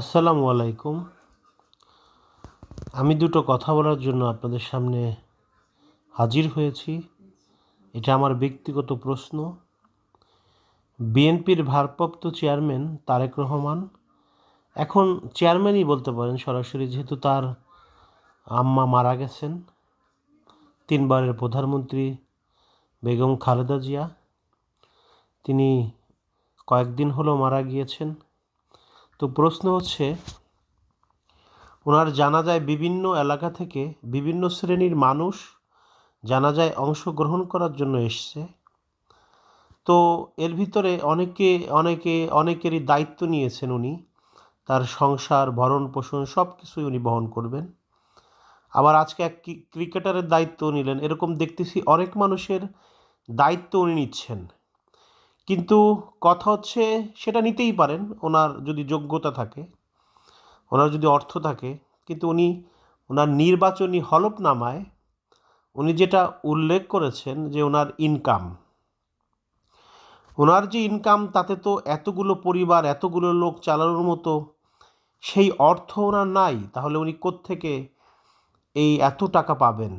আসসালামু আলাইকুম। আমি দুটো কথা বলার জন্য আপনাদের সামনে হাজির হয়েছি। এটা আমার ব্যক্তিগত প্রশ্ন। বিএনপির ভারপ্রাপ্ত চেয়ারম্যান তারেক রহমান এখন চেয়ারম্যানই বলতে পারেন সরাসরি, যেহেতু তার আম্মা মারা গেছেন। 3 বারের প্রধানমন্ত্রী বেগম খালেদা জিয়া, তিনি কয়েকদিন হলো মারা গিয়েছেন। তো প্রশ্ন হচ্ছে, ওনার জানাজায় বিভিন্ন এলাকা থেকে বিভিন্ন শ্রেণীর মানুষ জানাজায় অংশগ্রহণ করার জন্য এসছে। তো এর ভিতরে অনেকেরই দায়িত্ব নিয়েছেন উনি। তার সংসার, ভরণ পোষণ সব কিছুই উনি বহন করবেন। আবার আজকে এক ক্রিকেটারের দায়িত্ব নিলেন। এরকম দেখতেছি অনেক মানুষের দায়িত্ব উনি নিচ্ছেন। কিন্তু কথা হচ্ছে, সেটা নিতেই পারেন ওনার যদি যোগ্যতা থাকে, ওনার যদি অর্থ থাকে। কিন্তু উনি ওনার নির্বাচনী হলফনামায় উনি যেটা উল্লেখ করেছেন যে ওনার যে ইনকাম, তাতে তো এতগুলো পরিবার, এতগুলো লোক চালানোর মতো সেই অর্থ ওনার নাই। তাহলে উনি কোত্থেকে এই এত টাকা পাবেন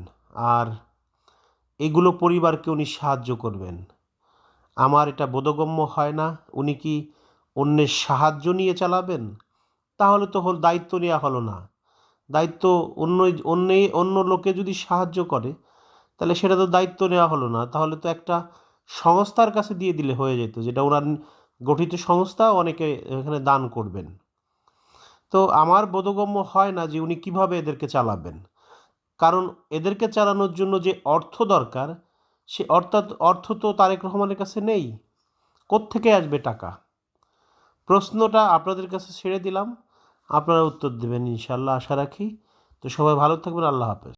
আর এগুলো পরিবারকে উনি সাহায্য করবেন? আমার এটা বোধগম্য হয় না। উনি কি অন্যের সাহায্য নিয়ে চালাবেন? তাহলে তো দায়িত্ব নেওয়া হলো না। দায়িত্ব অন্য লোকে যদি সাহায্য করে, তাহলে সেটা তো দায়িত্ব নেওয়া হলো না। তাহলে তো একটা সংস্থার কাছে দিয়ে দিলে হয়ে যেত, যেটা ওনার গঠিত সংস্থা, অনেকে এখানে দান করবেন। তো আমার বোধগম্য হয় না যে উনি কিভাবে এদেরকে চালাবেন। কারণ এদেরকে চালানোর জন্য যে অর্থ দরকার, সে অর্থ তো তারেক রহমানের কাছে নেই। কোত্থেকে আসবে টাকা? প্রশ্নটা আপনাদের কাছে ছেড়ে দিলাম, আপনারা উত্তর দেবেন ইনশাআল্লাহ, আশা রাখি। তো সবাই ভালো থাকবেন। আল্লাহ হাফেজ।